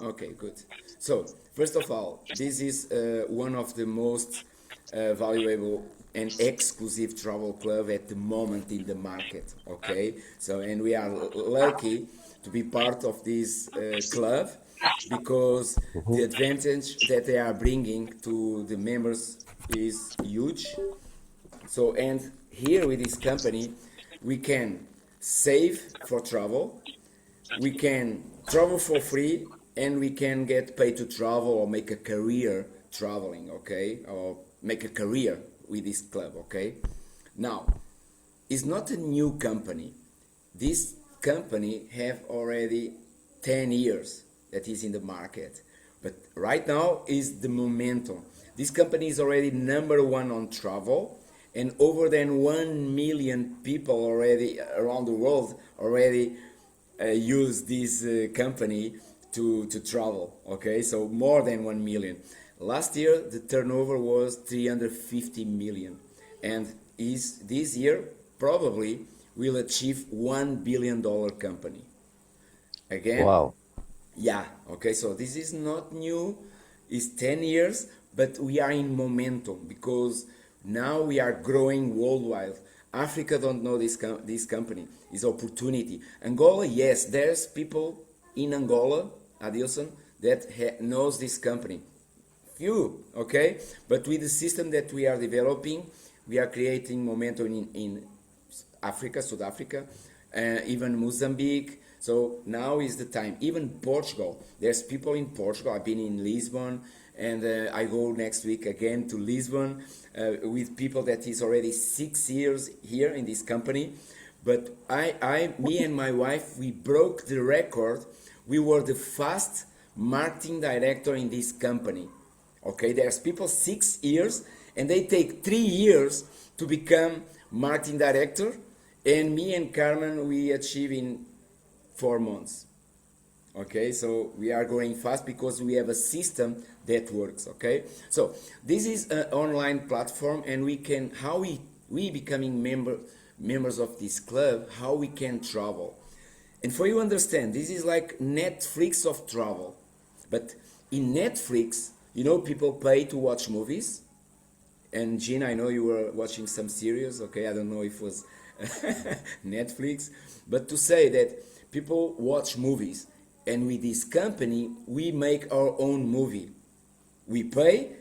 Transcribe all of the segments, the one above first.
Okay, good. So, first of all, this is one of the most valuable and exclusive travel club at the moment in the market. Okay, so and we are lucky to be part of this club because the Mhm. advantage that they are bringing to the members is huge. So, and here with this company, we can save for travel, we can travel for free, and we can get paid to travel or make a career traveling, okay? Or make a career with this club, okay? Now, it's not a new company. This company have already 10 years that is in the market. But right now is the momentum. This company is already number one on travel, and over than 1 million people already around the world already use this company to travel. Okay, so more than 1 million. Last year the turnover was 350 million, and is this year probably will achieve $1 billion company again. Wow. Yeah, okay, so this is not new, it's 10 years, but we are in momentum because now we are growing worldwide. Africa don't know this company, is opportunity. Angola, yes, there's people in Angola, Adilson, that knows this company. Few, okay? But with the system that we are developing, we are creating momentum in Africa, South Africa, even Mozambique. So now is the time. Even Portugal. There's people in Portugal. I've been in Lisbon, and I go next week again to Lisbon with people that is already 6 years here in this company. But me and my wife, we broke the record. We were the fast marketing director in this company. Okay, there's people 6 years and they take 3 years to become marketing director, and me and Carmen we achieve in 4 months. Okay, so we are going fast because we have a system that works. Okay, so this is an online platform, and we can how we becoming members of this club, how we can travel. And for you understand, this is like Netflix of travel. But in Netflix, people pay to watch movies. And Gina, I know you were watching some series. Okay, I don't know if it was Netflix, but to say that people watch movies, and with this company, we make our own movie. We pay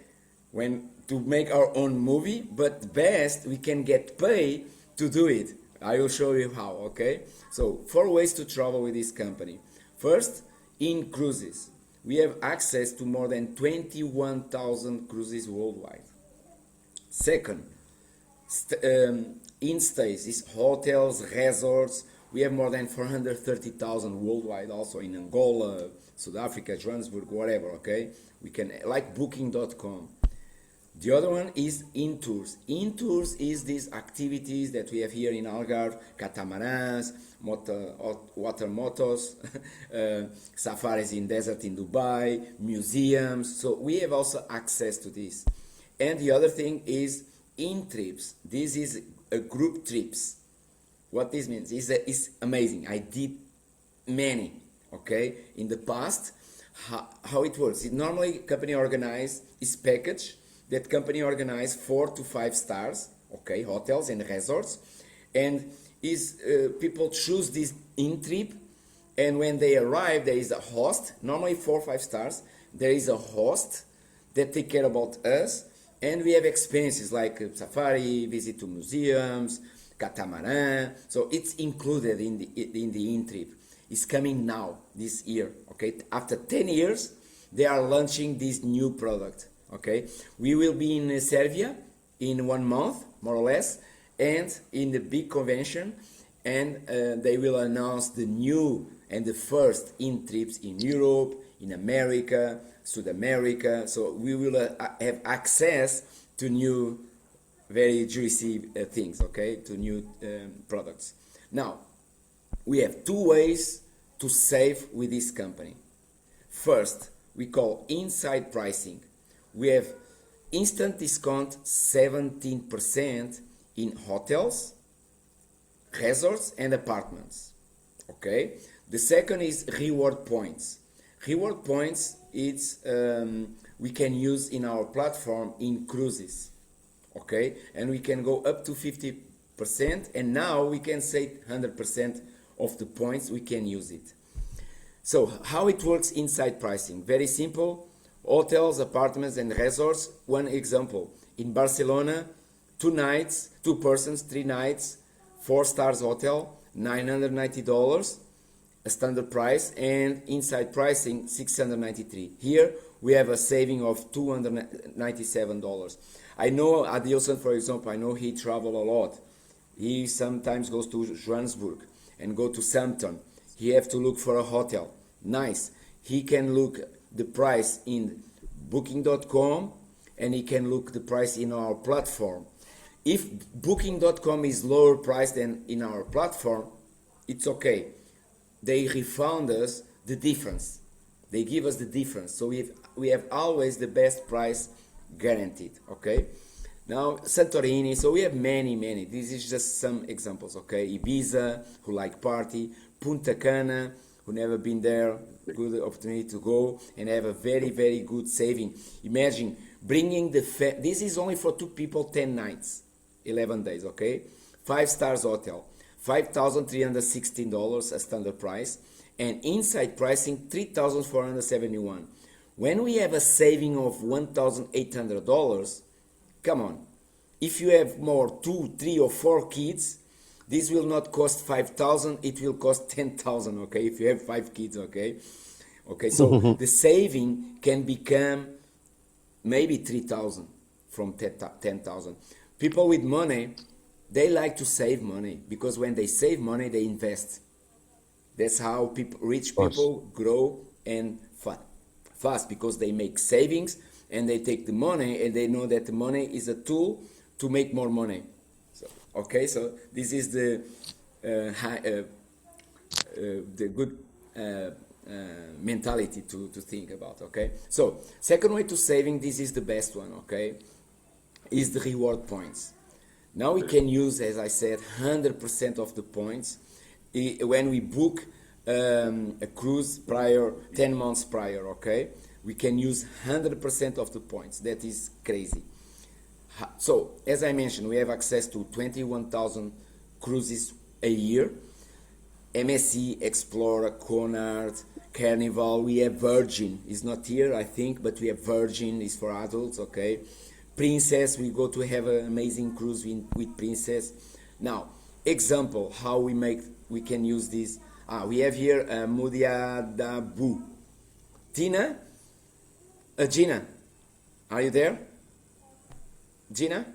when to make our own movie, but best we can get paid to do it. I will show you how. Okay, so 4 ways to travel with this company. First, in cruises, we have access to more than 21,000 cruises worldwide. Second, in stays is hotels, resorts. We have more than 430,000 worldwide, also in Angola, South Africa, Johannesburg, whatever. Okay, we can like Booking.com. The other one is in tours. In tours is these activities that we have here in Algarve: catamarans, water motos, safaris in desert in Dubai, museums. So we have also access to this. And the other thing is in trips. This is a group trips. What this means is amazing. I did many, okay, in the past. How it works? It normally company organize is package that company organize 4 to 5 stars, okay, hotels and resorts, and is people choose this in trip, and when they arrive there is a host, normally 4 or 5 stars. There is a host that take care about us, and we have experiences like safari, visit to museums, catamaran. So it's included in the in trip. It's coming now this year. Okay, after 10 years, they are launching this new product. Okay, we will be in Serbia in 1 month, more or less, and in the big convention, and they will announce the new and the first in trips in Europe, in America, South America. So we will have access to new, very juicy things, okay, to new products. Now, we have 2 ways to save with this company. First, we call inside pricing. We have instant discount 17% in hotels, resorts, and apartments. Okay. The second is reward points. Reward points, it's we can use in our platform in cruises, okay, and we can go up to 50%, and now we can say 100% of the points we can use it. So how it works inside pricing? Very simple. Hotels, apartments, and resorts. One example: in Barcelona, 2 nights, 2 persons, 3 nights, 4 stars hotel, $990, a standard price, and inside pricing $693. Here we have a saving of $297. I know Adilson, for example, I know he travel a lot. He sometimes goes to Johannesburg and go to Southampton. He have to look for a hotel. Nice. He can look the price in booking.com, and he can look the price in our platform. If booking.com is lower price than in our platform, it's okay. They refund us the difference. They give us the difference. So we have always the best price guaranteed, okay? Now, Santorini, so we have many. This is just some examples, okay? Ibiza, who like party. Punta Cana, who never been there, good opportunity to go and have a very good saving. Imagine bringing this is only for 2 people, 10 nights, 11 days, okay? 5 stars hotel, $5,316 a standard price, and inside pricing $3,471. When we have a saving of $1,800, come on, if you have more 2, 3, or 4 kids, this will not cost 5,000, it will cost 10,000, okay, if you have 5 kids, okay? Okay, so the saving can become maybe 3,000 from 10,000. People with money, they like to save money, because when they save money, they invest. That's how rich people grow and fast, because they make savings and they take the money, and they know that the money is a tool to make more money. Okay, so this is the good mentality to think about, okay? So, second way to saving, this is the best one, okay, is the reward points. Now we can use, as I said, 100% of the points when we book a cruise 10 months prior, okay? We can use 100% of the points. That is crazy. So, as I mentioned, we have access to 21,000 cruises a year. MSC, Explorer, Cunard, Carnival. We have Virgin. It's not here, I think, but we have Virgin. It's for adults, okay? Princess, we go to have an amazing cruise with Princess. Now, example, how we can use this. We have here Mudiadabu. Gina, are you there? Gina?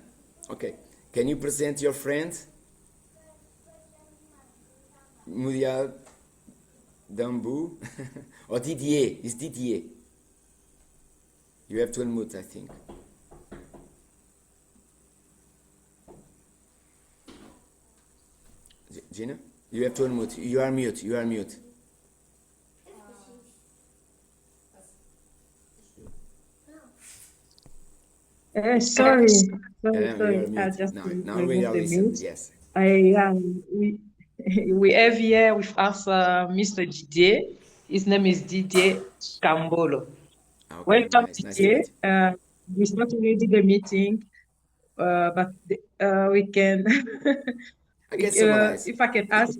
Okay. Can you present your friend? Mudia Dambu? Or Didier? It's Didier. You have to unmute, I think. Gina? You have to unmute. You are mute. Sorry. I just now we are the listening. mute. Yes. We have here with us Mr. Didier. His name is Didier Cambolo. Okay, Welcome, nice to Didier. meet you. We started already the meeting, but we can. I can summarize. If I can ask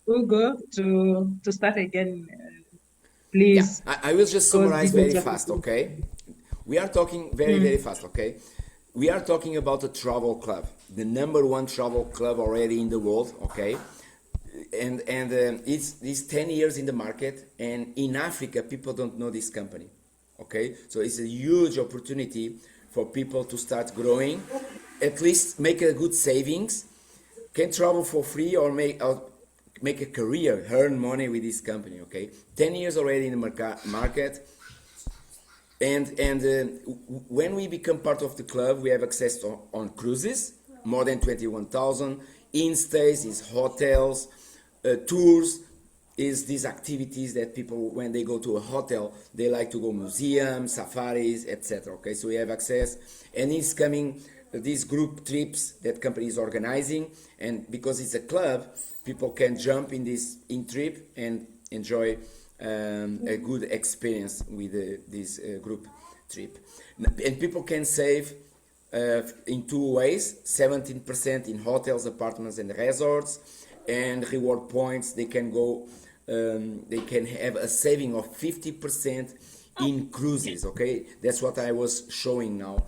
Hugo to start again, Yeah, please, I will just because summarize Didier very just. fast, okay? We are talking very fast, okay? We are talking about a travel club, the number 1 travel club already in the world, okay? And it's 10 years in the market, and in Africa, people don't know this company, okay? So it's a huge opportunity for people to start growing, at least make a good savings, can travel for free, or make a career, earn money with this company, okay? 10 years already in the market. And when we become part of the club, we have access on cruises, more than 21,000. In-stays is hotels, tours is these activities that people, when they go to a hotel, they like to go museums, safaris, etc. Okay, so we have access, and it's coming these group trips that company is organizing, and because it's a club, people can jump in this trip and enjoy a good experience with this group trip. And people can save in two ways: 17% in hotels, apartments, and resorts, and reward points. They can go. They can have a saving of 50% in cruises. Okay, that's what I was showing now.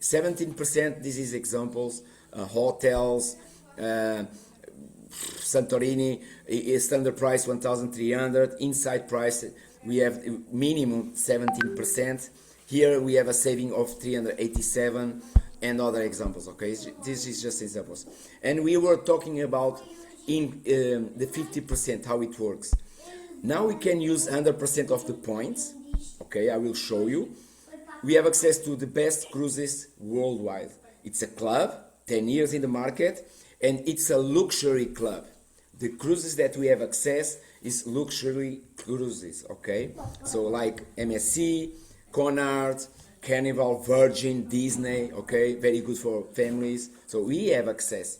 17%. This is examples. Hotels. Santorini is standard price 1,300. Inside price we have minimum 17%. Here we have a saving of 387, and other examples. Okay, this is just examples. And we were talking about in the 50% how it works. Now we can use 100% of the points. Okay, I will show you. We have access to the best cruises worldwide. It's a club, 10 years in the market, and it's a luxury club. The cruises that we have access is luxury cruises, okay? So like MSC, Conard, Carnival, Virgin, Disney, okay? Very good for families. So we have access.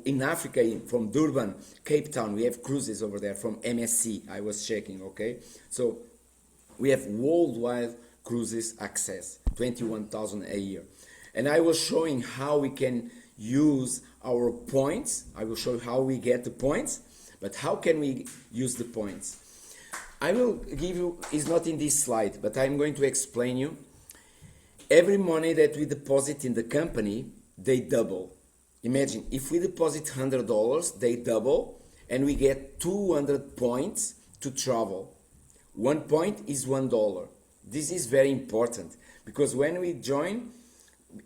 In Africa, from Durban, Cape Town, we have cruises over there from MSC. I was checking, okay? So we have worldwide cruises access, 21,000 a year. And I was showing how we can use our points. I will show you how we get the points, but how can we use the points? I will give you, it's not in this slide, but I'm going to explain you. Every money that we deposit in the company, they double. Imagine, if we deposit $100, they double, and we get 200 points to travel. 1 point is $1. This is very important, because when we join,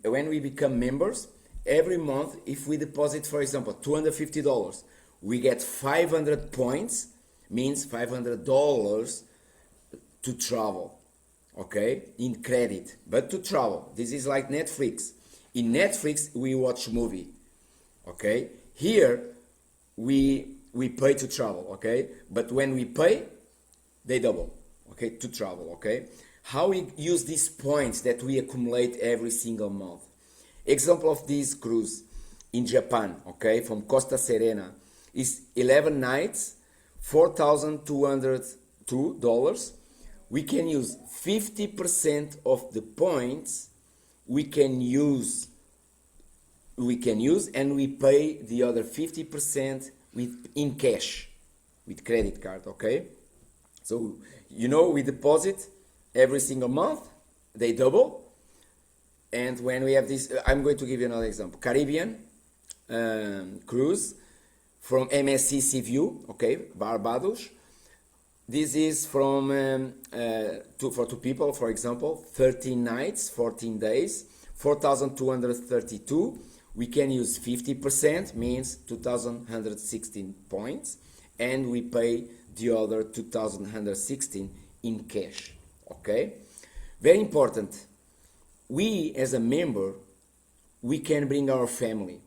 when we become members, every month, if we deposit, for example, $250, we get 500 points, means $500 to travel, okay, in credit, but to travel. This is like Netflix. In Netflix, we watch movie, okay? Here, we pay to travel, okay? But when we pay, they double, okay, to travel, okay? How we use these points that we accumulate every single month. Example of this cruise in Japan, okay, from Costa Serena, is 11 nights, $4,202. We can use 50% of the points we can use, and we pay the other 50% in cash, with credit card, okay? So, we deposit every single month, they double. And when we have this, I'm going to give you another example. Caribbean cruise from MSC Seaview, okay, Barbados. This is from for two people, for example, 13 nights, 14 days, 4,232. We can use 50%, means 2,116 points, and we pay the other 2,116 in cash, okay? Very important. We, as a member, we can bring our family.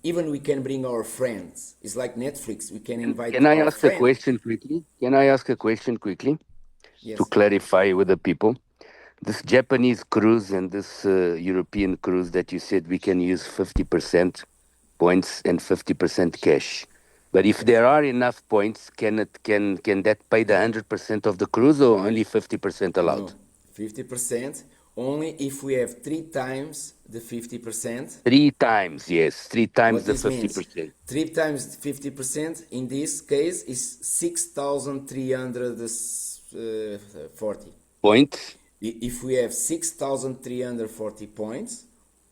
Even we can bring our friends. It's like Netflix. We can invite Can I our ask a friend. question quickly? Can I ask a question quickly to Yes. clarify with the people? This Japanese cruise and this European cruise that you said we can use 50% points and 50% cash. But if Yes. there are enough points, can that pay the 100% of the cruise, or only 50% allowed? No. 50%. Only if we have 3 times the 50%. 3 times, yes. 3 times What the this means? 50%. 3 times 50% in this case is 6,340. Points. If we have 6,340 points,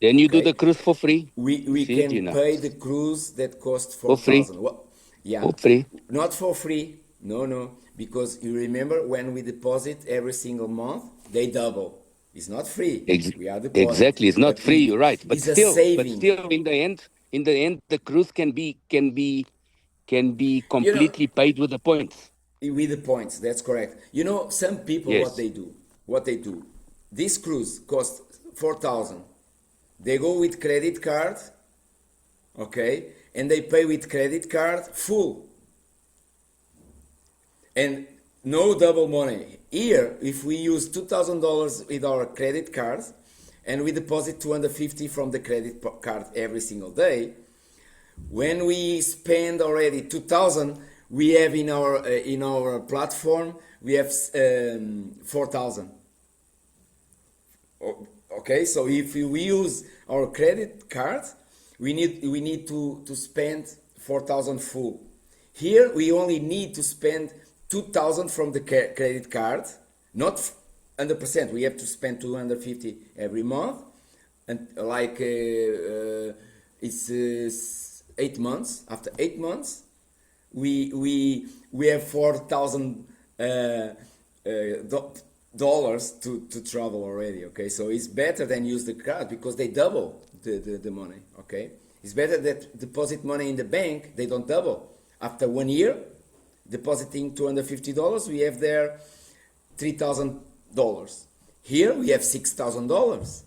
Then you do okay, the cruise for free. we See, can Gina? pay the cruise that costs For free. 4,000. Well, yeah, For free. not for free. No, because you remember when we deposit every single month, they double. It's not free. We are depositing. Exactly, it's not But free. You're right, but it's a still, saving. in the end, the cruise can be You know, completely paid with the points. with the points, that's correct. Some people, what Yes, they do, this cruise costs 4,000. They go with credit card, okay, and they pay with credit card full, and no double money. Here, if we use $2,000 with our credit card, and we deposit 250 from the credit card every single day, when we spend already 2,000, we have in our platform, we have 4,000. Okay, so if we use our credit card, we need to spend 4,000 full. Here we only need to spend 2,000 from the credit card, not 100%. We have to spend 250 every month, and like it's 8 months. After 8 months, we have 4,000 dollars to travel already. Okay, so it's better than use the card because they double the money. Okay, it's better that deposit money in the bank, they don't double. After 1 year depositing $250, we have there $3,000. Here we have $6,000.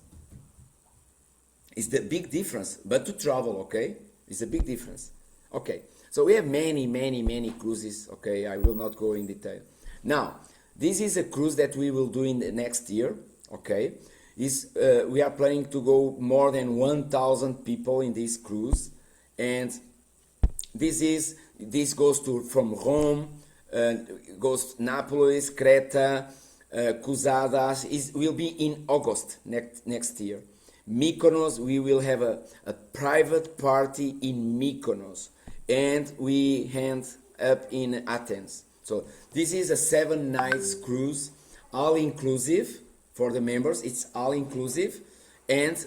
It's the big difference. But to travel, okay, it's a big difference. Okay, so we have many cruises. Okay, I will not go in detail. Now, this is a cruise that we will do in the next year. Okay, we are planning to go more than 1,000 people in this cruise, and this goes from Rome, goes to Naples, Creta, Cusadas. Will be in August next year. Mykonos, we will have a private party in Mykonos, and we end up in Athens. So this is a 7 nights cruise, all inclusive for the members. It's all inclusive, and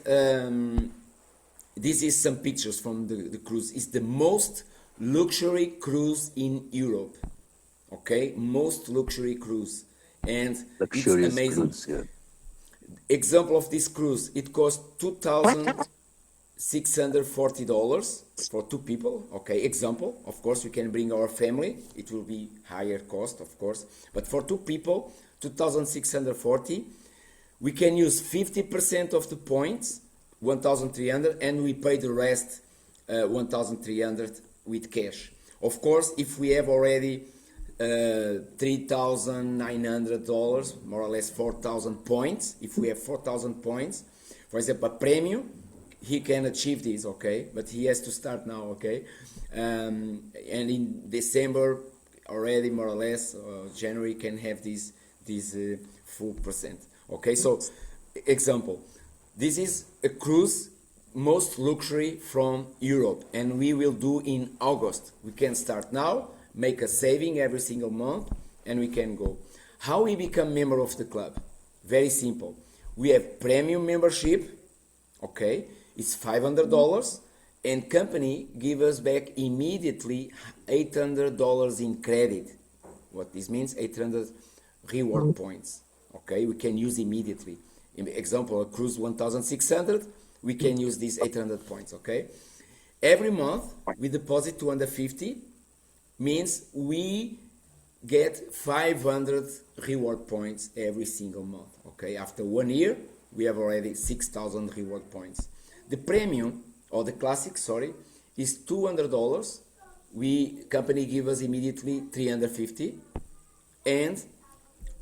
this is some pictures from the cruise. It's the most luxury cruise in Europe. Okay, most luxury cruise, and Luxurious it's amazing. cruise, yeah. Example of this cruise, it costs $2,640 for 2 people. Okay, example. Of course, we can bring our family. It will be higher cost, of course. But for 2 people, 2,640. We can use 50% of the points, 1,300, and we pay the rest, 1,300 with cash. Of course, if we have already $3,900, more or less 4,000 points. If we have 4,000 points, for example, a premium, he can achieve this, okay? But he has to start now, okay? And in December, already more or less, January can have this full percent, okay? So, example, this is a cruise, most luxury from Europe, and we will do in August. We can start now, make a saving every single month, and we can go. How we become member of the club? Very simple. We have premium membership, okay? It's $500, and company give us back immediately $800 in credit. What this means? 800 reward points, okay? We can use immediately. In example, a cruise 1,600, we can use these 800 points, okay? Every month we deposit 250, means we get 500 reward points every single month. Okay, after 1 year, we have already 6,000 reward points. The premium, or the classic, sorry, is $200. Company give us immediately 350, and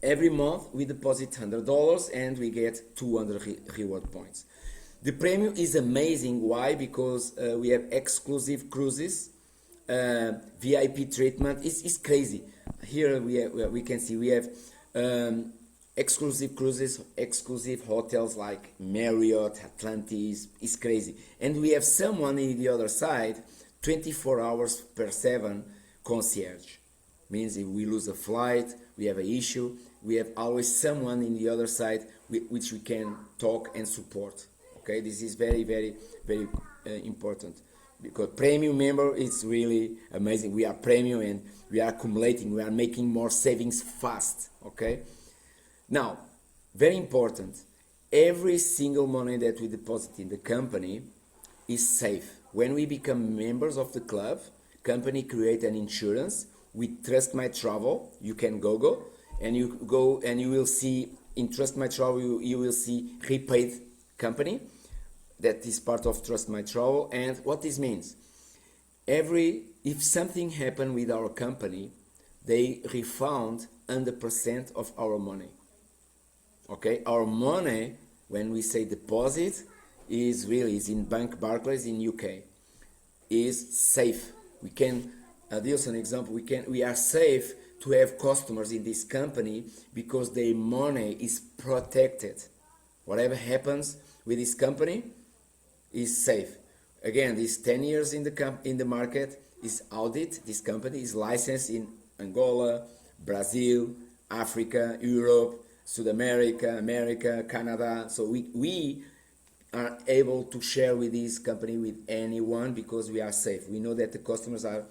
every month we deposit $100 and we get 200 reward points. The premium is amazing. Why? Because we have exclusive cruises. VIP treatment is crazy. Here we can see we have exclusive cruises, exclusive hotels like Marriott, Atlantis. It's crazy, and we have someone in the other side, 24 hours per 7 concierge. Means if we lose a flight, we have an issue, we have always someone in the other side which we can talk and support. Okay, this is very important. Because premium member is really amazing. We are premium and we are accumulating. We are making more savings fast. Okay. Now, very important. Every single money that we deposit in the company is safe. When we become members of the club, company create an insurance with Trust My Travel. You can go and you will see in Trust My Travel. You will see repaid company. That is part of Trust My Travel. And what this means, if something happened with our company, they refund 100% of our money. Okay, our money, when we say deposit, is in Bank Barclays in UK, is safe. We can, I'll use an example, we are safe to have customers in this company because their money is protected. Whatever happens with this company is safe. Again, this 10 years in the market is audit. This company is licensed in Angola, Brazil, Africa, Europe, South America, America, Canada. So we are able to share with this company with anyone because we are safe. We know that the customers are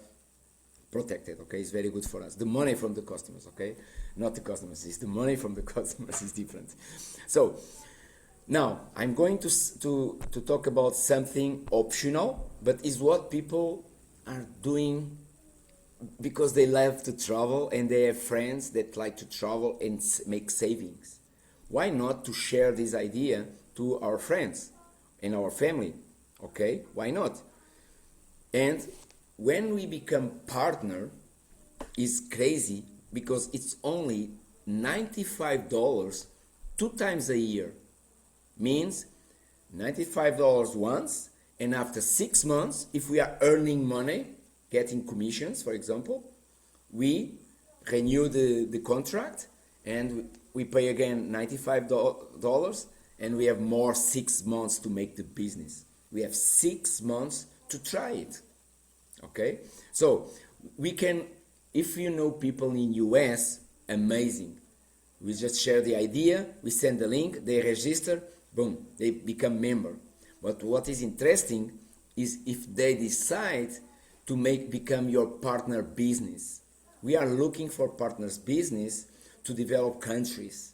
protected. Okay, it's very good for us. The money from the customers. Okay, not the customers. It's the money from the customers is different. So now I'm going to talk about something optional, but is what people are doing because they love to travel and they have friends that like to travel and make savings. Why not to share this idea to our friends and our family? Okay, why not? And when we become partner, is crazy because it's only $95 two times a year. Means $95 once, and after 6 months, if we are earning money, getting commissions, for example, we renew the contract and we pay again $95 and we have more 6 months to make the business. We have 6 months to try it. Okay? So we can, if you know people in US, amazing. We just share the idea, we send the link, they register, boom, they become member. But what is interesting is if they decide to become your partner business. We are looking for partners business to develop countries.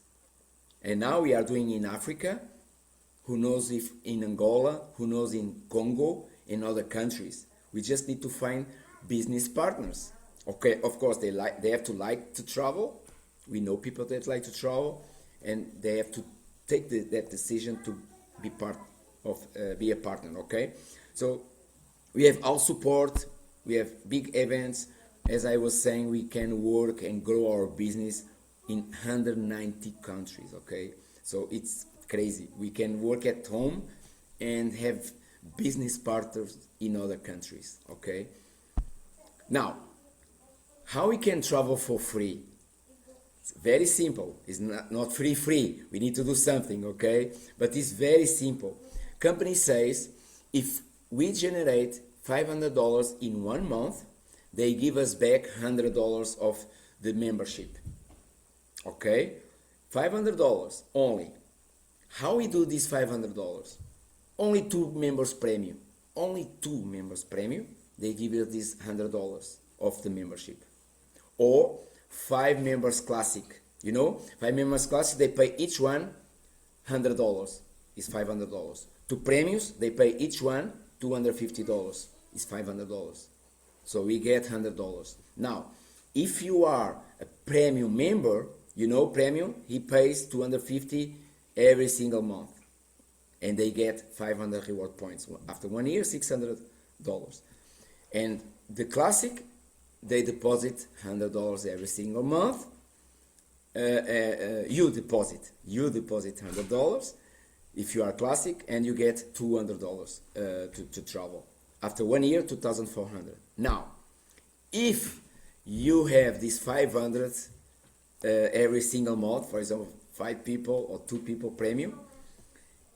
And now we are doing in Africa, who knows if in Angola, who knows in Congo, in other countries. We just need to find business partners. Okay, of course they have to like to travel. We know people that like to travel, and they have to take that decision to be be a partner. Okay, so we have all support. We have big events. As I was saying, we can work and grow our business in 190 countries. Okay, so it's crazy. We can work at home and have business partners in other countries. Okay, now how we can travel for free? It's very simple. It's not free. We need to do something, okay? But it's very simple. Company says if we generate $500 in 1 month, they give us back $100 of the membership. Okay? $500 only. How we do this $500? Only 2 members premium. Only 2 members premium. They give you this $100 of the membership. Or 5 members classic. You know, 5 members classic, they pay each one $100. Is $500. 2 premiums, they pay each one $250. Is $500. So we get $100. Now, if you are a premium member, you know premium, he pays $250 every single month. And they get 500 reward points. After 1 year, $600. And the classic, they deposit $100 every single month. You deposit $100 if you are classic, and you get $200 to travel. After 1 year, $2,400. Now, if you have this 500 every single month, for example, 5 people or 2 people premium,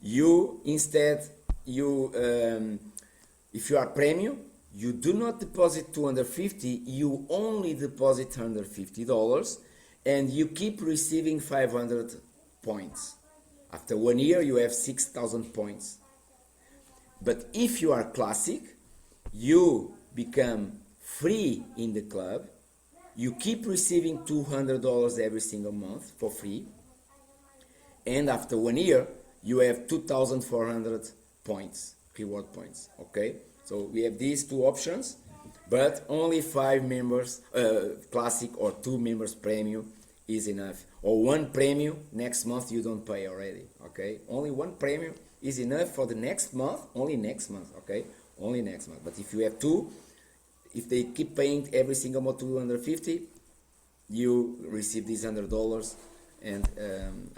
you instead, if you are premium, you do not deposit $250, you only deposit $150, and you keep receiving 500 points. After 1 year, you have 6,000 points. But if you are classic, you become free in the club, you keep receiving $200 every single month for free, and after 1 year, you have 2,400 points, reward points, okay? So we have these 2 options, but only 5 members, classic, or 2 members premium is enough. Or 1 premium, next month you don't pay already, okay? Only 1 premium is enough for the next month, only next month, okay? Only next month. But if you have 2, if they keep paying every single month $250, you receive these $100, and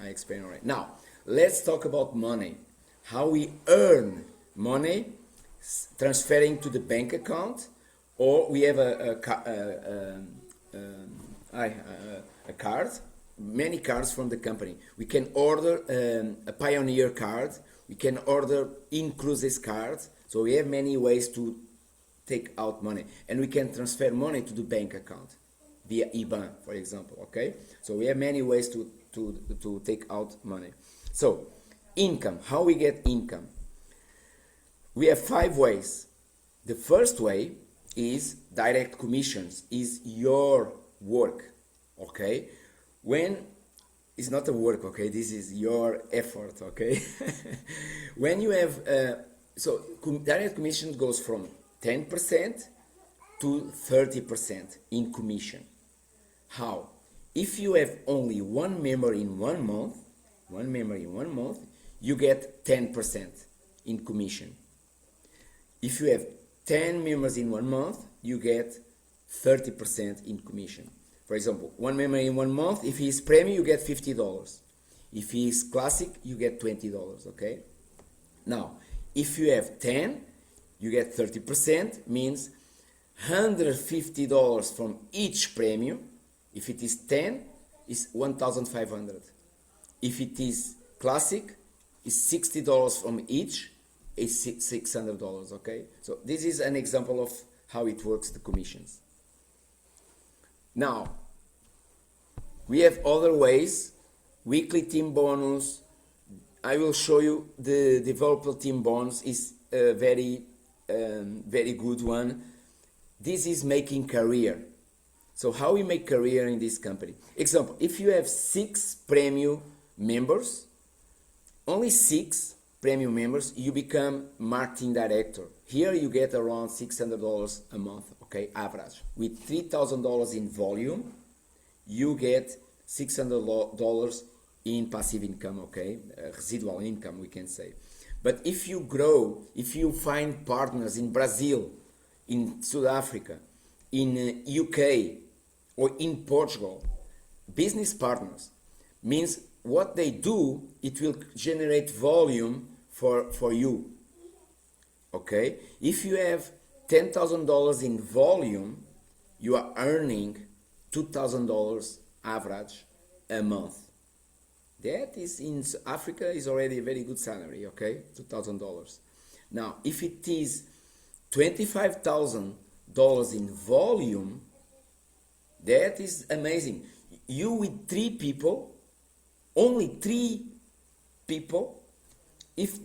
I explain already. Now, let's talk about money. How we earn money, transferring to the bank account, or we have a a card, many cards from the company. We can order a Pioneer card. We can order inclusive cards. So we have many ways to take out money, and we can transfer money to the bank account via IBAN, for example. Okay, so we have many ways to take out money. So income, how we get income? We have 5 ways. The first way is direct commissions, is your work. Okay, when it's not a work, okay, this is your effort. Okay, when you have direct commission goes from 10% to 30% in commission. How? If you have only one member in 1 month, you get 10% in commission. If you have 10 members in 1 month, you get 30% in commission. For example, 1 member in 1 month, if he is premium, you get $50. If he is classic, you get $20, okay? Now, if you have 10, you get 30%, means $150 from each premium. If it is 10, it's $1,500. If it is classic, it's $60 from each, it's $600, okay? So this is an example of how it works, the commissions. Now, we have other ways, weekly team bonus. I will show you the developer team bonus is a very good one. This is making career. So how we make career in this company? Example, if you have 6 premium members, only 6 premium members, you become marketing director. Here you get around $600 a month, okay, average. With $3,000 in volume, you get $600 in passive income, okay, residual income, we can say. But if you grow, if you find partners in Brazil, in South Africa, in UK, or in Portugal, business partners, means what they do, it will generate volume for you, okay? If you have $10,000 in volume, you are earning $2,000 average a month. That is in Africa is already a very good salary, okay? $2,000. Now, if it is $25,000 in volume, that is amazing. You with 3 people, only 3 people, if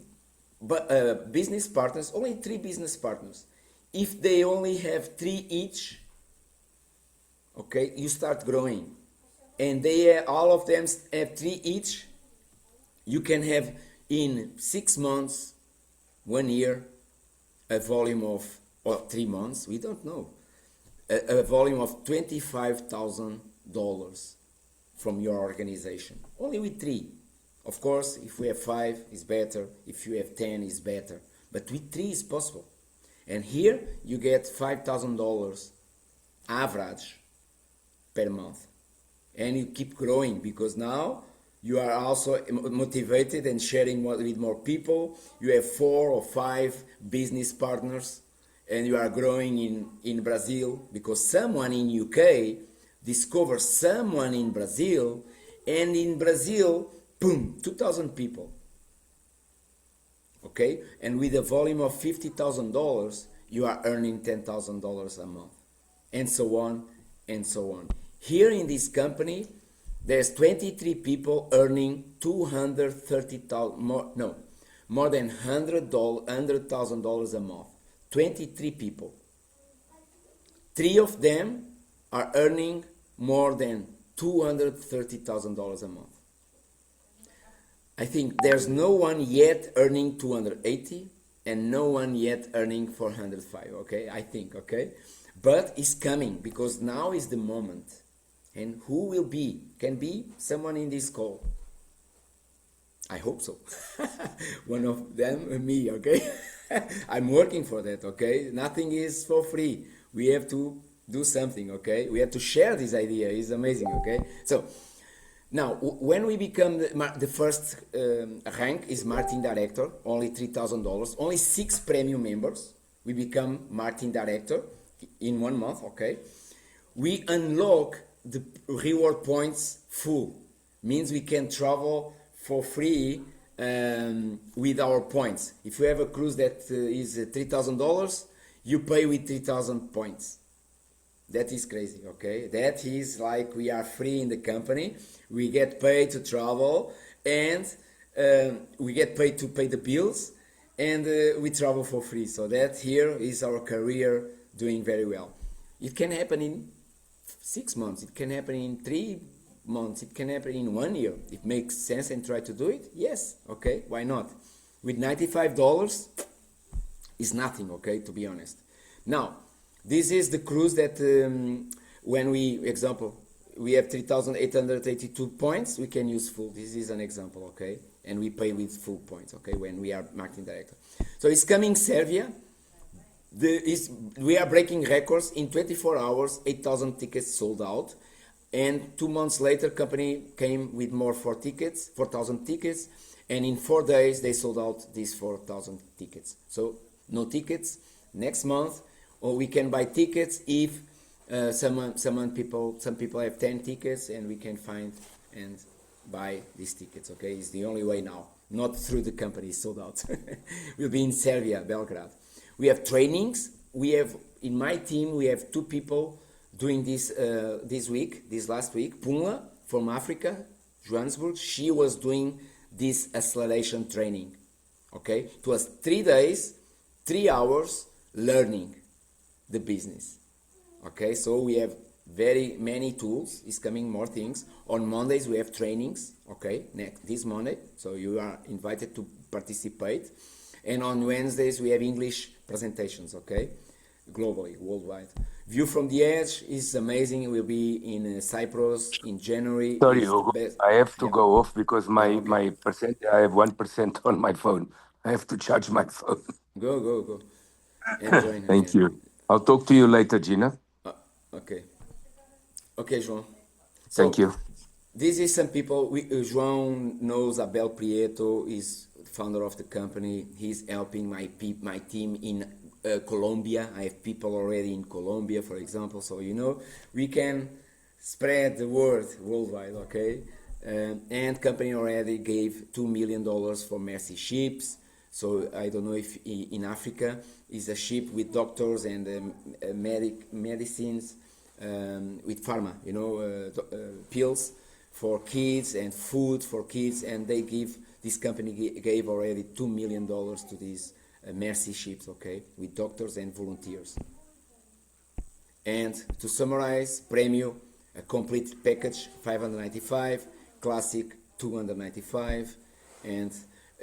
business partners, only 3 business partners. If they only have 3 each, okay, you start growing. And they all of them have 3 each, you can have in 6 months, 1 year, a volume of, or 3 months, we don't know, a volume of $25,000 from your organization, only with 3. Of course, if we have 5, it's better. If you have 10, it's better. But with 3, it's possible. And here, you get $5,000 average per month. And you keep growing because now you are also motivated and sharing with more people. You have 4 or 5 business partners, and you are growing in Brazil because someone in UK discovers someone in Brazil, and in Brazil, boom, 2,000 people. Okay? And with a volume of $50,000, you are earning $10,000 a month. And so on, and so on. Here in this company, there's 23 people earning $230,000, more than $100,000 a month. 23 people. 3 of them are earning more than $230,000 a month. I think there's no one yet earning 280 and no one yet earning 405, okay? I think, okay? But it's coming because now is the moment. And who will be? Can be someone in this call. I hope so. One of them, me, okay? I'm working for that, okay? Nothing is for free. We have to do something, okay? We have to share this idea. It's amazing, okay? So, now, when we become the first rank is marketing director, only $3,000, only 6 premium members, we become marketing director in 1 month, okay? We unlock the reward points full. Means we can travel for free with our points. If you have a cruise that is $3,000, you pay with 3,000 points. That is crazy, okay? That is like we are free in the company. We get paid to travel, and we get paid to pay the bills, and we travel for free. So that here is our career doing very well. It can happen in 6 months. It can happen in 3 months. It can happen in 1 year. It makes sense and try to do it. Yes, okay, why not? With $95 is nothing, okay, to be honest. Now, this is the cruise that when we, example, we have 3,882 points, we can use full. This is an example, okay? And we pay with full points, okay, when we are marketing director. So it's coming Serbia. We are breaking records. In 24 hours, 8,000 tickets sold out. And 2 months later, company came with more 4,000 tickets. And in 4 days, they sold out these 4,000 tickets. So no tickets next month. Or we can buy tickets if some people have 10 tickets, and we can find and buy these tickets. Okay, it's the only way now. Not through the company, it's sold out. We'll be in Serbia, Belgrade. We have trainings. We have in my team we have 2 people doing this this last week. Pumla from Africa, Johannesburg. She was doing this acceleration training. Okay, it was 3 days, 3 hours learning the business. Okay, so we have very many tools. It's coming more things. On Mondays we have trainings. Okay, this Monday, so you are invited to participate. And on Wednesdays we have English presentations. Okay, globally, worldwide. View from the Edge is amazing. It will be in Cyprus in January. Sorry, It's the Hugo, best. I have to Yeah. go off because Yeah. Okay. my percent, I have 1% on my phone. I have to charge my phone. Go. And join Thank again. you. I'll talk to you later, Gina. Okay. Okay, João. Thank So you. this is some people. João knows Abel Prieto, is the founder of the company. He's helping my team in Colombia. I have people already in Colombia, for example. So we can spread the word worldwide. Okay, and company already gave $2 million for Mercy ships. So I don't know if in Africa is a ship with doctors and medicines, with pharma, pills for kids and food for kids, and this company gave already $2 million to these Mercy ships, okay, with doctors and volunteers. And to summarize, Premium, a complete package, $595, Classic, $295, and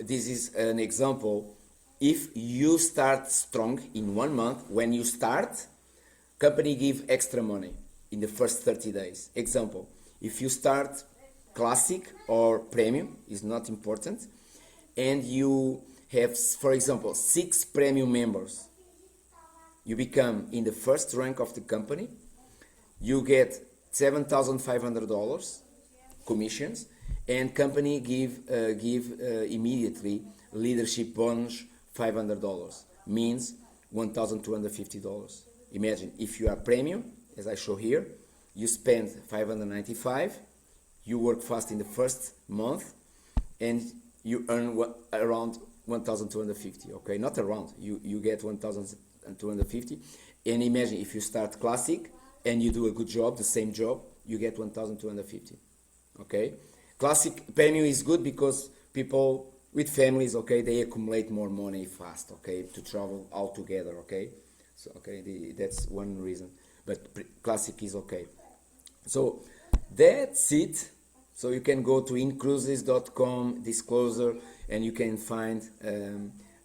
this is an example. If you start strong in 1 month, when you start, company give extra money in the first 30 days. Example, if you start Classic or Premium, is not important, and you have, for example, 6 Premium members, you become in the first rank of the company, you get $7,500 commissions, and company give immediately leadership bonus $500, means $1,250. Imagine if you are Premium, as I show here, you spend $595, you work fast in the first month, and you earn around $1,250. Okay, not around, you get $1,250. And imagine if you start Classic and you do a good job, the same job, you get $1,250. Okay, Classic Premium is good because people with families, okay, they accumulate more money fast, okay, to travel all together, okay. So okay, that's one reason. But Classic is okay. So that's it. So you can go to incruises.com disclosure, and you can find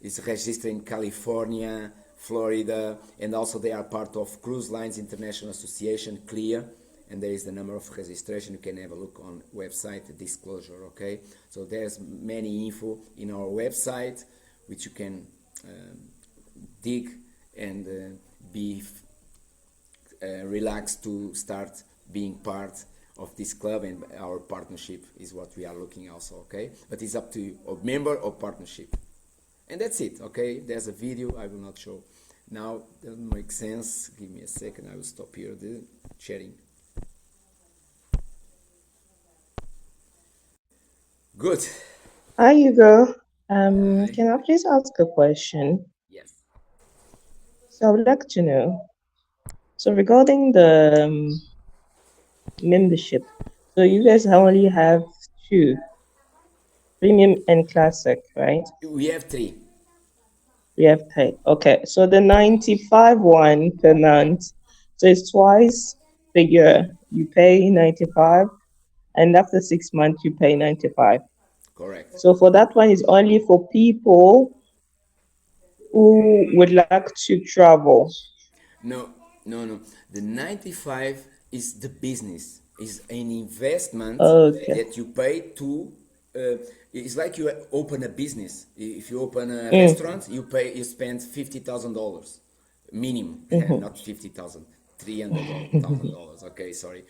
it's registered in California, Florida, and also they are part of Cruise Lines International Association, CLIA, and there is the number of registration. You can have a look on website disclosure. Okay, so there's many info in our website which you can dig and be relaxed to start being part of this club, and our partnership is what we are looking also. Okay, but it's up to you, or member or partnership. And that's it. Okay, there's a video I will not show now, doesn't make sense. Give me a second, I will stop here the sharing. Good. Hi, Hugo. Hi. Can I please ask a question? Yes. So I would like to know. So regarding the membership, so you guys only have two, premium and classic, right? We have three. We have three. Okay, so the 95 one per month, so it's twice per year. You pay 95, and after 6 months you pay 95. Correct. So for that one is only for people who would like to travel. No, no, no. The 95 is the business. Is an investment Okay. that you pay to. It's like you open a business. If you open a Mm, restaurant, you pay. You spend $50,000 minimum, mhm. not 50,000, $300,000. Okay, sorry,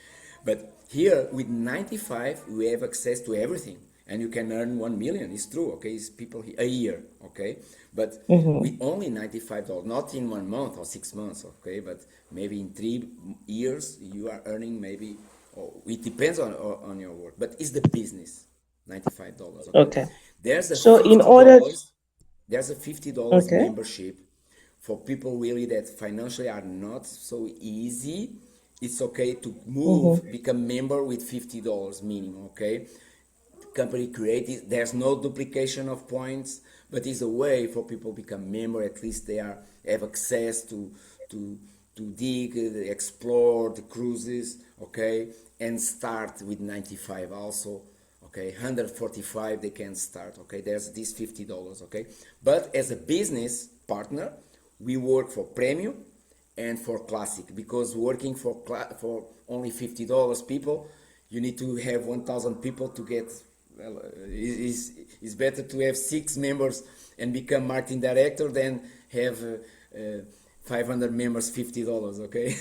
but here with 95, we have access to everything, and you can earn 1 million. It's true. Okay, it's people a year. Okay, but Mhm. we only $95, not in 1 month or 6 months. Okay, but maybe in 3 years you are earning maybe. Oh, it depends on your work, but it's the business. $95. Okay, Okay. there's a So in fifty order, dollars there's a $50 okay. membership for people really that financially are not so easy. It's okay to Mhm. move, become member with $50 minimum. Okay, company created. There's no duplication of points, but it's a way for people to become member. At least they are have access to to dig, explore the cruises. Okay, and start with 95 also. Okay, 145 they can start. Okay, there's this $50. Okay, but as a business partner, we work for premium and for classic, because working for only $50 people, you need to have 1,000 people to get. Well, it's better to have 6 members and become marketing director than have 500 members, $50. Okay,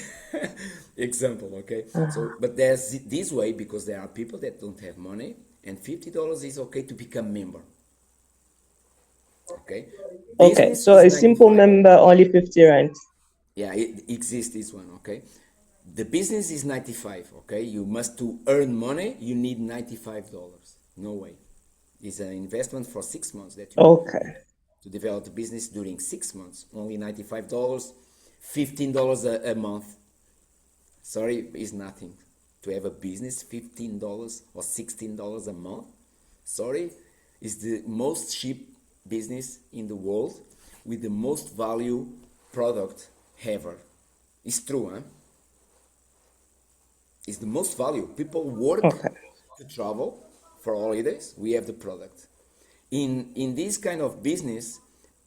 example. Okay, so Uh-huh. but there's this way, because there are people that don't have money, and $50 is okay to become member. Okay, Okay. business So is a simple 95. member only 50 rand. Yeah, it exists this one. Okay, the business is 95. Okay, you must to earn money, you need $95. No way. It's an investment for 6 months that you Okay. to develop the business during 6 months. Only $95, $15 a month. Sorry, is nothing. To have a business, $15 or $16 a month. Sorry, is the most cheap business in the world with the most value product ever. It's true, huh? It's the most value. People work Okay. to travel for holidays. We have the product. In this kind of business,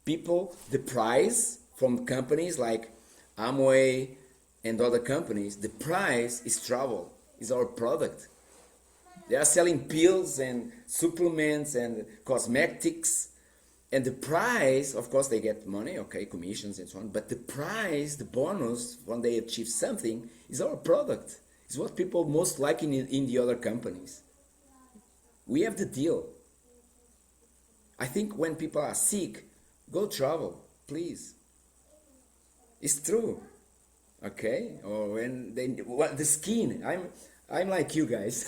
people, the price from companies like Amway and other companies, the price is travel, is our product. They are selling pills and supplements and cosmetics, and the price, of course, they get money, okay, commissions and so on. But the price, the bonus when they achieve something, is our product. Is what people most like in the other companies. We have the deal. I think when people are sick, go travel, please. It's true, okay? Or when they well, the skin. I'm like you guys.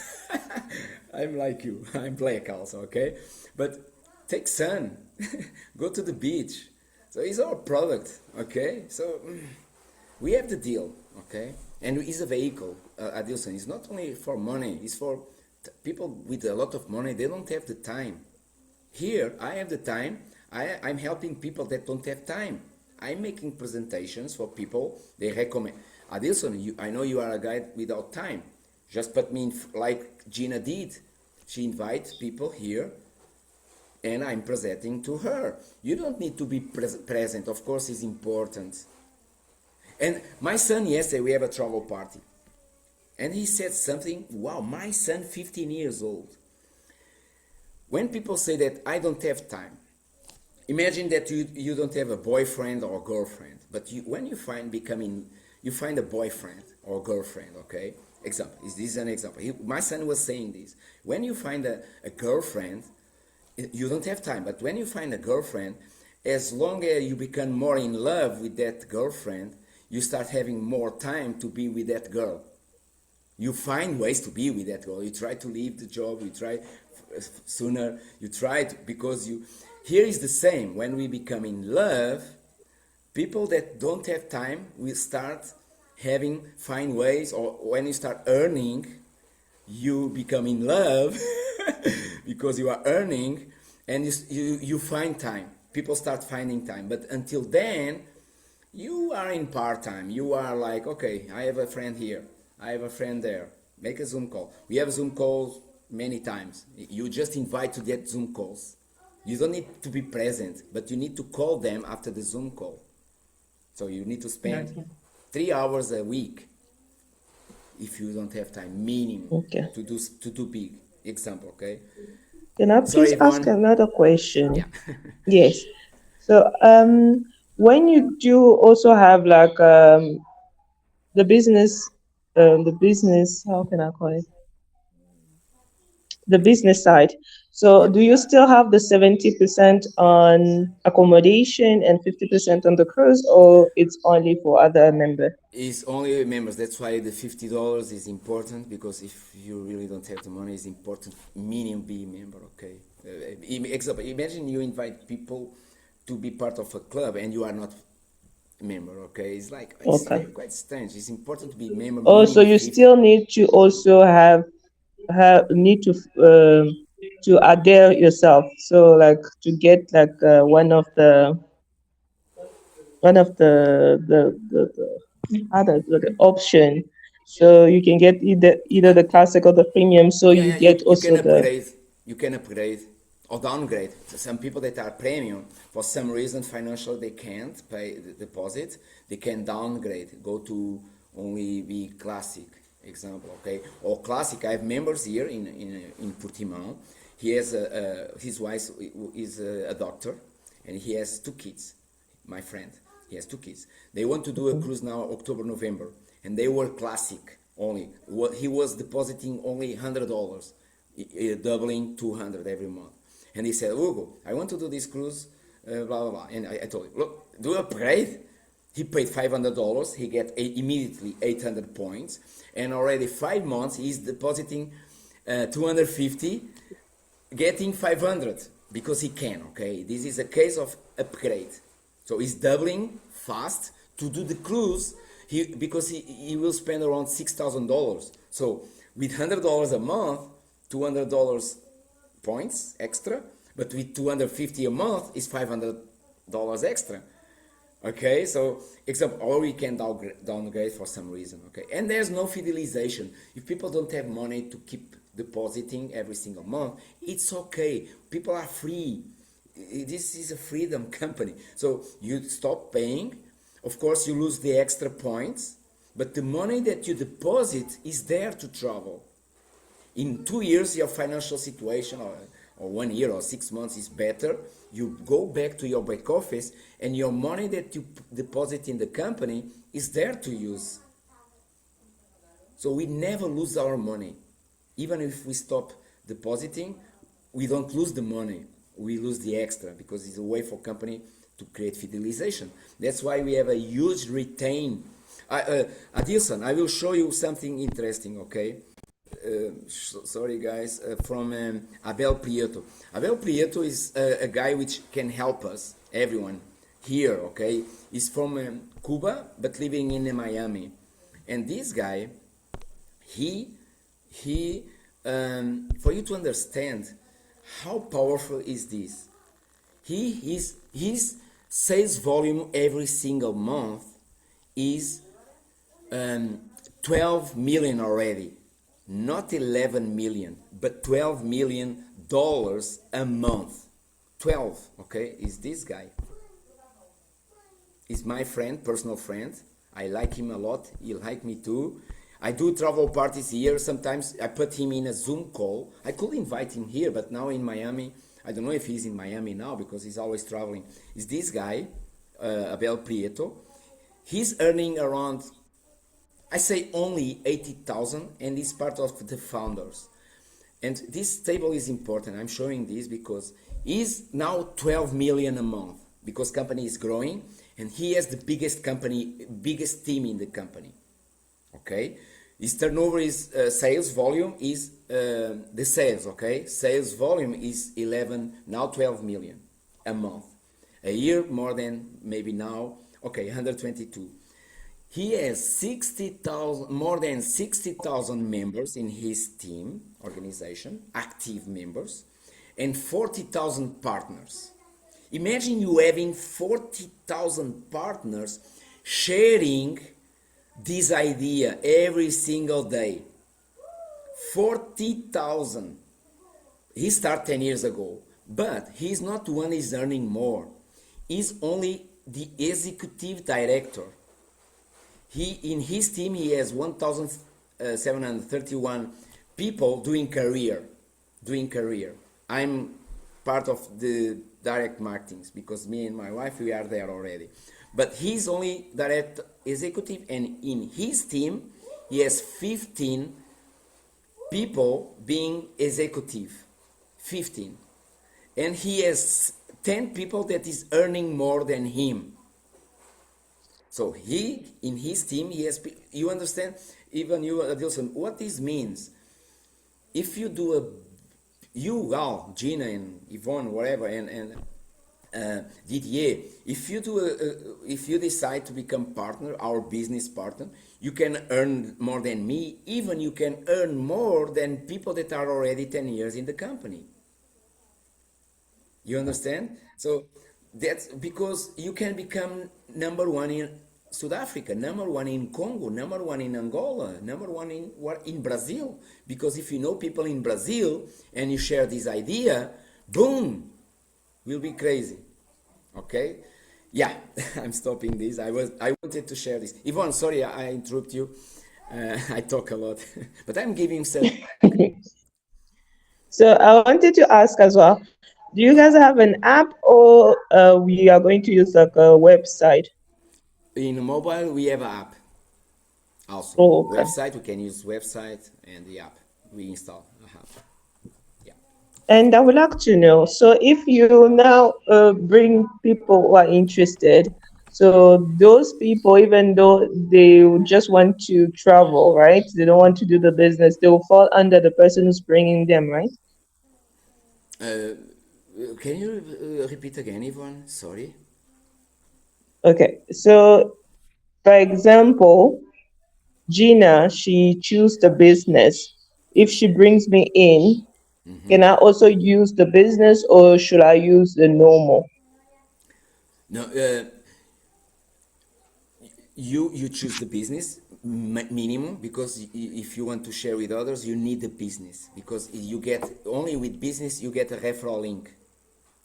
I'm like you. I'm black also, okay? But take sun, go to the beach. So it's our product, okay? So we have the deal, okay? And it's a vehicle, Adilson. It's not only for money. It's for people with a lot of money. They don't have the time. Here, I have the time. I'm helping people that don't have time. I'm making presentations for people. They recommend. Adilson, I know you are a guy without time. Just put me in, like Gina did. She invites people here, and I'm presenting to her. You don't need to be present. Of course, it's important. And my son, yesterday, we have a travel party. And he said something, wow, my son, 15 years old. When people say that I don't have time, imagine that you don't have a boyfriend or girlfriend, but when you you find a boyfriend or girlfriend, okay? Example, this is an example. My son was saying this. When you find a girlfriend, you don't have time, but when you find a girlfriend, as long as you become more in love with that girlfriend, you start having more time to be with that girl. You find ways to be with that girl. You try to leave the job. You try sooner. You try to, because you. Here is the same. When we become in love, people that don't have time will start find ways, or when you start earning, you become in love because you are earning, and you find time. People start finding time, but until then, you are in part-time. You are like, okay, I have a friend here, I have a friend there, make a Zoom call. We have Zoom calls many times. You just invite to get Zoom calls. You don't need to be present, but you need to call them after the Zoom call. So you need to spend Okay. 3 hours a week if you don't have time, minimum, Okay. to do big example. Okay. Can I Sorry, please ask Yvonne. another question? Yeah. Yes. So, when you do also have like the business, how can I call it? The business side. So, Yeah. do you still have the 70% on accommodation and 50% on the cruise, or it's only for other member? It's only members. That's why the $50 is important, because if you really don't have the money, it's important minimum be a member. Okay. Example: imagine you invite people to be part of a club and you are not a member. Okay, it's like it's Okay. quite strange. It's important to be a member Oh, so minimum you 50. still need to also have need to adhere yourself. So like to get like one of the other the option, so you can get either the classic or the premium. So Yeah, you yeah, get you can also the upgrade. You can upgrade or downgrade. So some people that are premium, for some reason financial, they can't pay the deposit. They can downgrade, go to only be classic. Example, okay, or classic. I have members here in Portimão. He has his wife is a doctor, and he has 2 kids. My friend, he has 2 kids. They want to do a cruise now, October, November, and they were classic only. He was depositing only $100, doubling 200 every month. And he said, Hugo, I want to do this cruise, blah blah blah. And I told him, look, do upgrade. He paid $500. He get immediately 800 points, and already 5 months he's depositing 250, getting 500 because he can. Okay, this is a case of upgrade. So he's doubling fast to do the cruise. Because he will spend around $6,000. So with $100 a month, $200 points extra, but with 250 a month is $500 extra. Okay, so except or we can downgrade for some reason. Okay, and there's no fidelization. If people don't have money to keep depositing every single month, it's okay. People are free. This is a freedom company. So you stop paying. Of course, you lose the extra points, but the money that you deposit is there to travel. In 2 years, your financial situation, or 1 year or 6 months, is better. You go back to your back office, and your money that you deposit in the company is there to use. So we never lose our money. Even if we stop depositing, we don't lose the money. We lose the extra, because it's a way for company to create fidelization. That's why we have a huge retain. Adilson, I will show you something interesting, okay? Sorry guys, from Abel Prieto. Abel Prieto is a guy which can help us, everyone here, okay? He's from Cuba, but living in Miami. And this guy, he for you to understand how powerful is this, his sales volume every single month is 12 million already, not 11 million, but 12 million dollars a month. 12, okay, is this guy. Is my friend, personal friend. I like him a lot. He like me too. I do travel parties here. Sometimes I put him in a Zoom call. I could invite him here, but now in Miami, I don't know if he's in Miami now because he's always traveling. Is this guy, Abel Prieto. He's earning around, I say only 80,000, and he's part of the founders. And this table is important. I'm showing this because he's now 12 million a month because company is growing, and he has the biggest company, biggest team in the company. Okay, His turnover is sales volume is the sales, okay? Sales volume is 11, now 12 million a month. A year more than maybe now, okay, 122. He has 60,000, more than 60,000 members in his team, organization, active members, and 40,000 partners. Imagine you having 40,000 partners sharing this idea every single day. 40,000. He started 10 years ago, but he's not the one who's earning more. He's only the executive director. In his team he has 1,731 people doing career. I'm part of the direct marketings because me and my wife we are there already. But he's only direct executive, and in his team he has 15 people being executive. 15. And he has 10 people that is earning more than him. So he, in his team, he has, you understand, even you, Adilson, what this means. If you do you, Al, Gina, and Yvonne, whatever, and Didier, if you decide to become partner, our business partner, you can earn more than me. Even you can earn more than people that are already 10 years in the company. You understand? So that's because you can become number one in South Africa, number one in Congo, number one in Angola, number one in Brazil. Because if you know people in Brazil and you share this idea, boom, we'll be crazy. Okay? Yeah, I'm stopping this. I wanted to share this. Yvonne, sorry, I interrupt you. I talk a lot, but I'm giving some. So I wanted to ask as well, do you guys have an app, or we are going to use like a website? In mobile, we have an app. Also, Oh, okay. website, we can use website and the app we install. Yeah. And I would like to know, so if you now bring people who are interested, so those people, even though they just want to travel, right? They don't want to do the business, they will fall under the person who's bringing them, right? Can you repeat again, Yvonne? Sorry. Okay, so for example, Gina, she choose the business. If she brings me in, can I also use the business, or should I use the normal? No, you choose the business minimum, because if you want to share with others, you need the business, because you get only with business you get a referral link.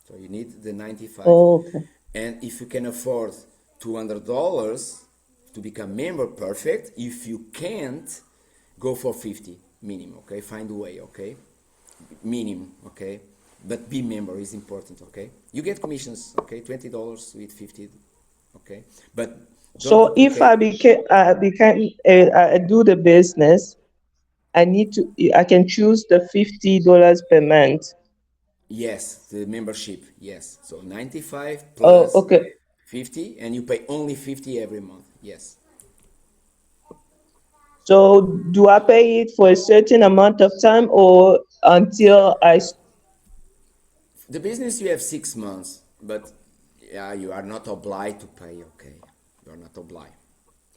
So you need the 95. Okay. And if you can afford $200 to become member, perfect. If you can't, go for 50 minimum, okay? Find a way, okay? Minimum, okay? But be member is important, okay? You get commissions, okay? $20 with 50, okay? But don't So if I duplicate. I do the business, I can choose the $50 per month. Yes, the membership, yes. So 95 Oh, plus okay. 50, and you pay only 50 every month, yes. So do I pay it for a certain amount of time, or until The business you have 6 months, but yeah, you are not obliged to pay, okay? You are not obliged.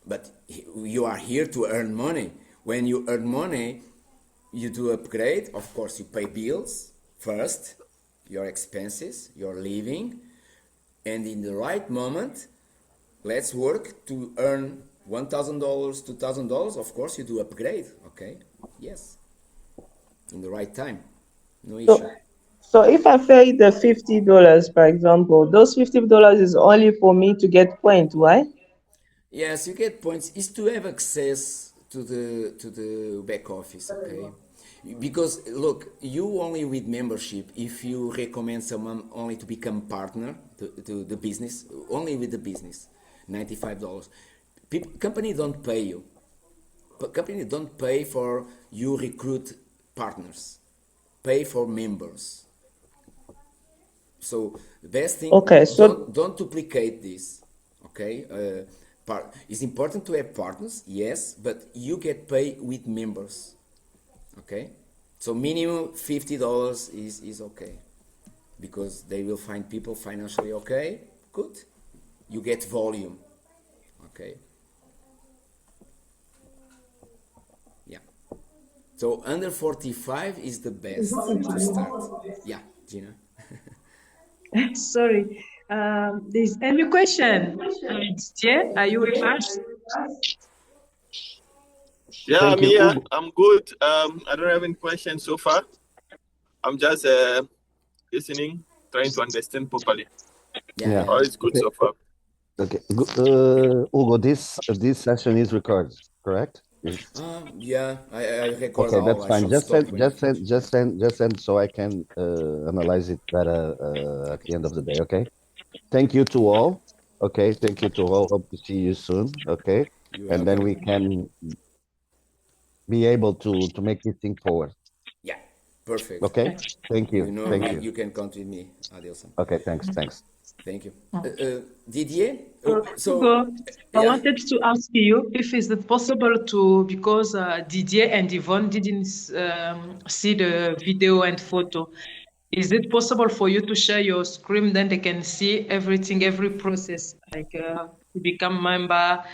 But you are here to earn money. When you earn money, you do upgrade. Of course, you pay bills first, your expenses, your living, and in the right moment, let's work to earn $1,000, $2,000. Of course, you do upgrade, okay? Yes, in the right time, no issue. so so if I pay the $50, for example, those $50 is only for me to get point, right? Yes, you get points. Is to have access to the back office, okay? Because look, you only with membership. If you recommend someone only to become partner to the business, only with the business, $95. Company don't pay you. Company don't pay for you recruit partners. Pay for members. So the best thing, Okay, so don't duplicate this, okay? It's important to have partners, yes, but you get paid with members. Okay, so minimum $50 is okay, because they will find people financially okay. Good, you get volume. Okay, yeah. So under 45 is the best to start. Yeah, Gina. Sorry. There's any question? Didier, are you with us? Yeah, Thank I'm you, here. Hugo. I'm good. I don't have any questions so far. I'm just listening, trying to understand properly. Yeah, Yeah. yeah. All is good Okay. so far. Okay. Hugo, this session is recorded, correct? Yeah, I record Okay, all. that's I fine. should Just stop send, when I just finish. send, just send, just send, so I can analyze it better at the end of the day. Okay. Thank you to all. Okay. Thank you to all. Hope to see you soon. Okay. You're And then we welcome. can be able to make this thing forward. Yeah, perfect. Okay. Thank You you. know, Thank you. you can count with me, Adilson. Okay. Thanks. Thanks. Thank you. Didier? So, Hugo, I yeah. wanted to ask you if is it possible to, because Didier and Yvonne didn't see the video and photo, is it possible for you to share your screen, then they can see everything, every process, like to become member,